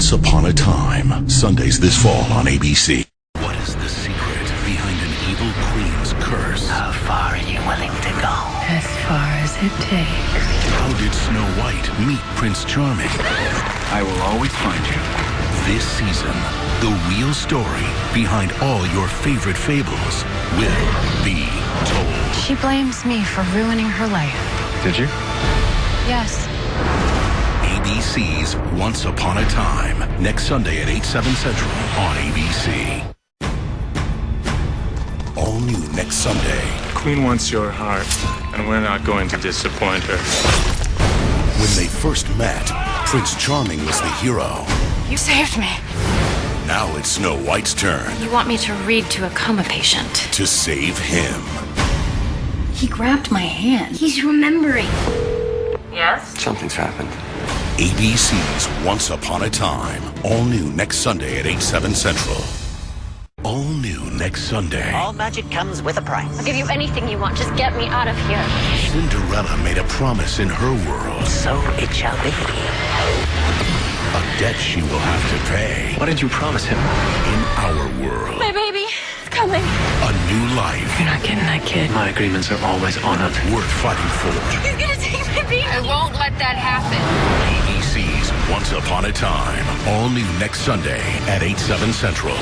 Once Upon a Time, Sundays this fall on ABC. What is the secret behind an evil queen's curse? How far are you willing to go? As far as it takes. How did Snow White meet Prince Charming? I will always find you. This season, the real story behind all your favorite fables will be told. She blames me for ruining her life. Did you? Yes. ABC's Once Upon a Time, next Sunday at 8/7 Central on ABC. All new next Sunday. Queen wants your heart, and we're not going to disappoint her. When they first met, Prince Charming was the hero. You saved me. Now it's Snow White's turn You want me to read to a coma patient? to save him. He grabbed my hand. He's remembering. Yes? Something's happened. ABC's Once Upon a Time, all new next Sunday at 8/7 Central. All new next Sunday. All magic comes with a price. I'll give you anything you want. Just get me out of here. Cinderella made a promise in her world, So it shall be. a debt she will have to pay. What did you promise him? In our world, My baby is coming. a new life You're not getting that kid. My agreements are always honored. worth fighting for. He's gonna take my baby. I won't let that happen. ABC's Once Upon a Time, all new next Sunday at 8/7 Central.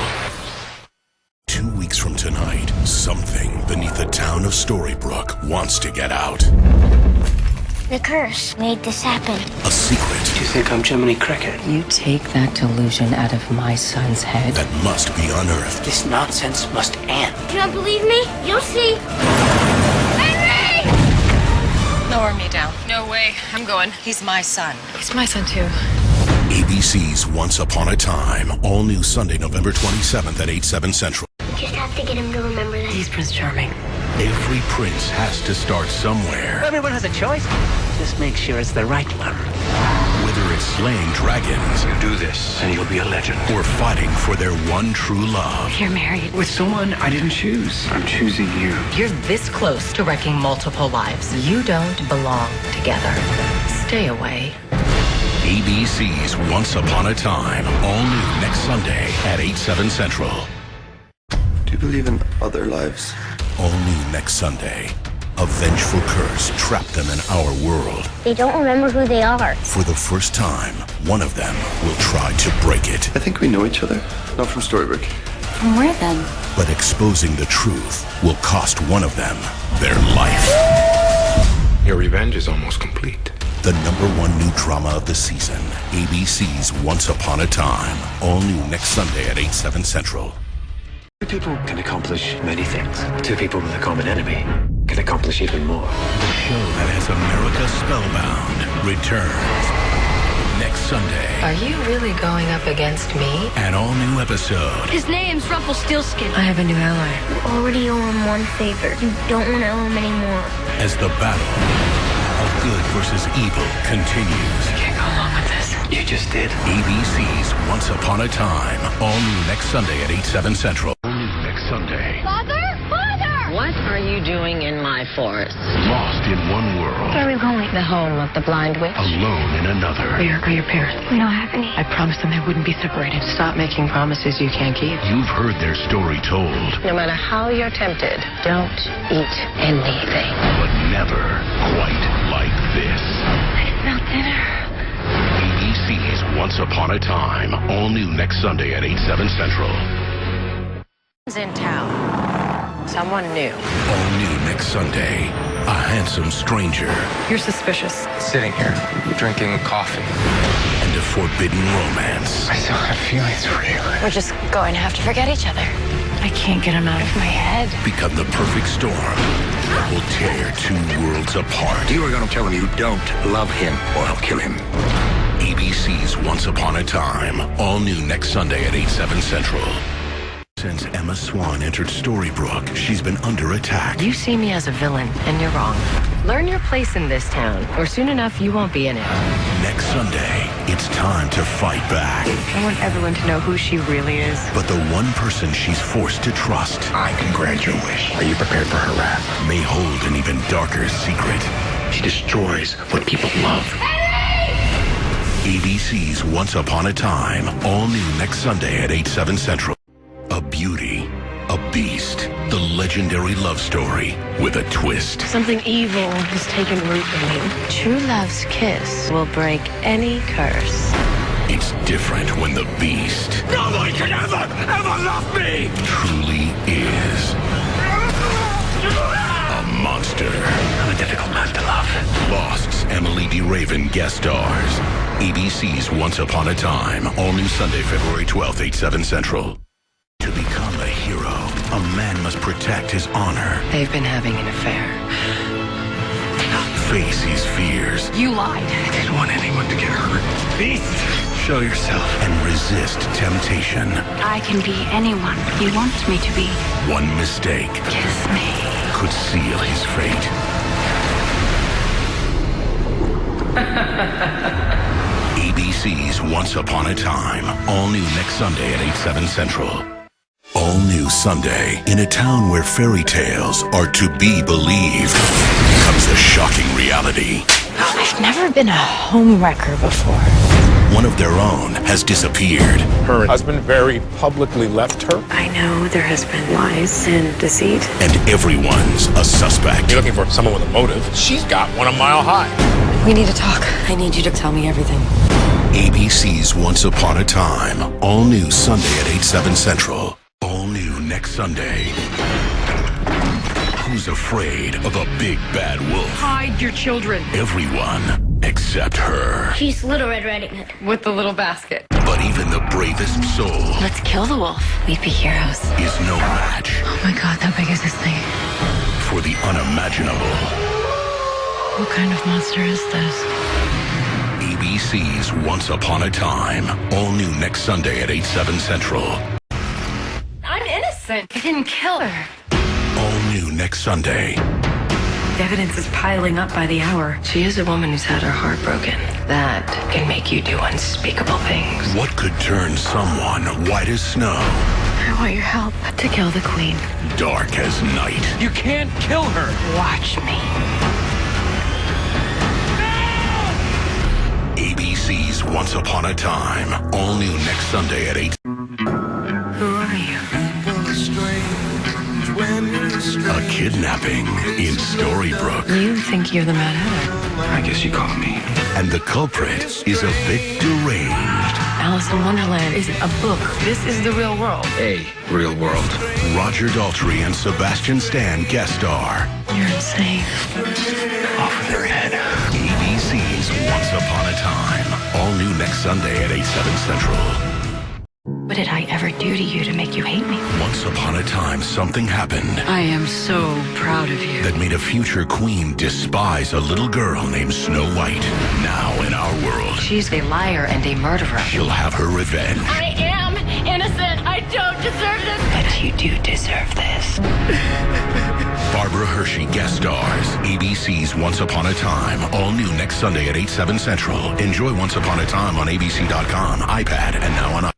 2 weeks from tonight, something beneath the town of Storybrooke wants to get out. The curse made this happen. A secret Do you think I'm Jiminy Cricket? You take that delusion out of my son's head. that must be unearthed. This nonsense must end. You don't believe me? You'll see. Henry! Lower me down. No way. I'm going. He's my son. He's my son, too. ABC's Once Upon a Time, all new Sunday, November 27th at 8/7 Central. Just have to get him to remember that. He's Prince Charming. Every prince has to start somewhere. Everyone has a choice. Just make sure it's the right one. Whether it's slaying dragons You do this, and you'll be a legend. or fighting for their one true love. You're married. With someone I didn't choose. I'm choosing you. You're this close to wrecking multiple lives. You don't belong together. Stay away. ABC's Once Upon a Time, all new next Sunday at 8/7 Central. Do you believe in other lives? All new next Sunday. A vengeful curse trapped them in our world. They don't remember who they are. For the first time, one of them will try to break it. I think we know each other. Not from Storybrooke. From where then? But exposing the truth will cost one of them their life. Your revenge is almost complete. The #1 new drama of the season, ABC's Once Upon a Time, all new next Sunday at 8/7 Central. Two people can accomplish many things. Two people with a common enemy can accomplish even more. The show that has America spellbound returns next Sunday. Are you really going up against me? An all-new episode His name's Rumpelstiltskin. I have a new ally. You already owe him one favor. You don't want to owe him anymore. as the battle of good versus evil continues. Can't go along with this. You just did. ABC's Once Upon a Time, all new next Sunday at 8/7 Central. All new next Sunday. Father? Father! What are you doing in my forest? Lost in one Where world, are we going? The home of the blind witch. alone in another. Where are your parents? We don't have any. I promised them they wouldn't be separated. Stop making promises you can't keep. You've heard their story told, No matter how you're tempted, don't eat anything. but never quite like this. I smell dinner. ABC's Once Upon a Time, all new next Sunday at 8/7 Central. In town. Someone new. All new next Sunday, a handsome stranger You're suspicious. Sitting here, drinking coffee. and a forbidden romance. I still have feelings for you. We're just going to have to forget each other. I can't get him out of my head. Become the perfect storm that will tear two worlds apart. You are going to tell him you don't love him, or I'll kill him. ABC's Once Upon a Time, all new next Sunday at 8/7 Central. Since Emma Swan entered Storybrooke, she's been under attack. You see me as a villain, and you're wrong. Learn your place in this town, or soon enough you won't be in it. Next Sunday, it's time to fight back. I want everyone to know who she really is. But the one person she's forced to trust I can grant your wish. Are you prepared for her wrath? may hold an even darker secret. She destroys what people love. ABC's Once Upon a Time, all new next Sunday at 8, 7 Central. A beauty, a beast, the legendary love story with a twist. Something evil has taken root in me. True love's kiss will break any curse. It's different when the beast No one can ever love me! truly is a monster. I'm a difficult man to love. Lost's Emily D. Raven guest stars. ABC's Once Upon a Time, all new Sunday, February 12th, 8, 7 Central. To become a hero, a man must protect his honor, They've been having an affair. face his fears, You lied. I didn't want anyone to get hurt. Beast, show yourself. and resist temptation. I can be anyone you want me to be. One mistake Kiss me. could seal his fate. ABC's Once Upon a Time, all new next Sunday at 8, 7 Central. All new Sunday, in a town where fairy tales are to be believed, comes the shocking reality. I've never been a homewrecker before. One of their own has disappeared, Her husband very publicly left her. I know there has been lies and deceit. and everyone's a suspect. You're looking for someone with a motive. She's got one a mile high. We need to talk. I need you to tell me everything. ABC's Once Upon a Time, all new Sunday at 8, 7 Central. All new next Sunday. Who's afraid of a big bad wolf? Hide your children. Everyone except her. She's Little Red Riding Hood. With the little basket. But even the bravest soul Let's kill the wolf. We'd be heroes. is no match Oh my god, how big is this thing? for the unimaginable. What kind of monster is this? ABC's Once Upon a Time, all new next Sunday at 8, 7 Central. I'm innocent. I didn't kill her. All new next Sunday. The evidence is piling up by the hour. She is a woman who's had her heart broken. That can make you do unspeakable things. What could turn someone white as snow, I want your help to kill the queen. dark as night? You can't kill her. Watch me. ABC's Once Upon a Time, all new next Sunday at 8. Who are you? A kidnapping in Storybrooke. You think you're the Mad Hatter. I guess you call me. And the culprit is a bit deranged. Alice in Wonderland isn't a book. This is the real world. A real world. Roger Daltrey and Sebastian Stan guest star. You're insane. Off with their head. ABC's Once Upon a Time, all new next Sunday at 8, 7 Central. What did I ever do to you to make you hate me? Once upon a time, something happened I am so proud of you. that made a future queen despise a little girl named Snow White. Now in our world, She's a liar and a murderer. she'll have her revenge. I am innocent. I don't deserve this. But you do deserve this. Barbara Hershey guest stars. ABC's Once Upon a Time, all new next Sunday at 8, 7 Central. Enjoy Once Upon a Time on ABC.com, iPad, and now on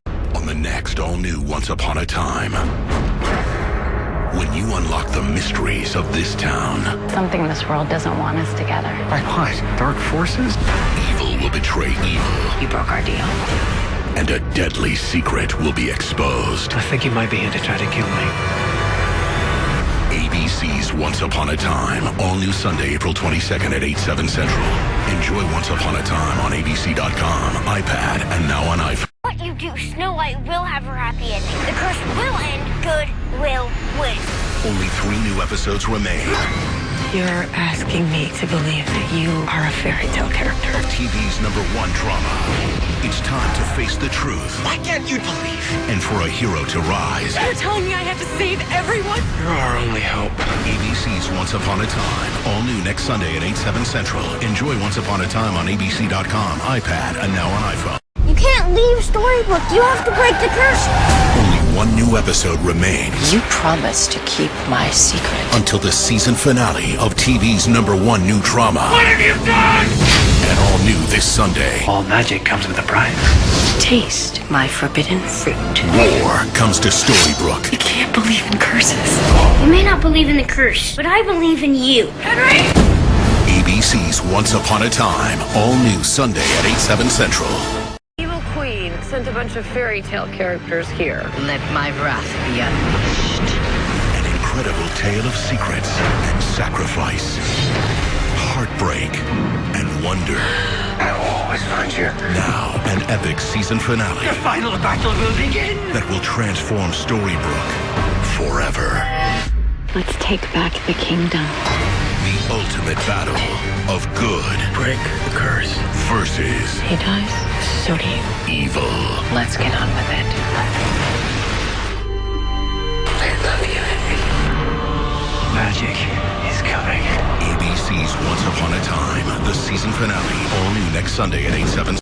the next all-new Once Upon a Time. When you unlock the mysteries of this town, Something in this world doesn't want us together. Like what? Dark forces? evil will betray evil, You broke our deal. and a deadly secret will be exposed. I think he might be here to try to kill me. ABC's Once Upon a Time, all new Sunday, April 22nd at 8, 7 Central. Enjoy Once Upon a Time on ABC.com, iPad, and now on iPhone. What you do, Snow White will have her happy ending. The curse will end. Good will win. Only 3 new episodes remain. You're asking me to believe that you are a fairy tale character. TV's #1 drama. It's time to face the truth. Why can't you believe? And for a hero to rise. You're telling me I have to save everyone? You're our only hope. ABC's Once Upon a Time, all new next Sunday at 8, 7 Central. Enjoy Once Upon a Time on ABC.com, iPad, and now on iPhone. You can't leave Storybook. You have to break the curse. Only 1 new episode remains You promised to keep my secret. until the season finale of TV's #1 new drama. What have you done? And all new this Sunday. All magic comes with a price. Taste my forbidden fruit. War comes to Storybrooke. I can't believe in curses. You may not believe in the curse, but I believe in you. Henry! ABC's Once Upon a Time, all new Sunday at 8/7 Central. Evil Queen sent a bunch of Fairytale characters here. Let my wrath be unleashed. An incredible tale of secrets and sacrifice, heartbreak and wonder. I will always find you. Now, an epic season finale. The final battle will begin. That will transform Storybrooke forever. Let's take back the kingdom. The ultimate battle of good Break the curse. versus He dies, so do you. evil. Let's get on with it. I love you, Henry. Magic is coming. ABC's Once Upon a Time, the season finale, all new next Sunday at 8/7.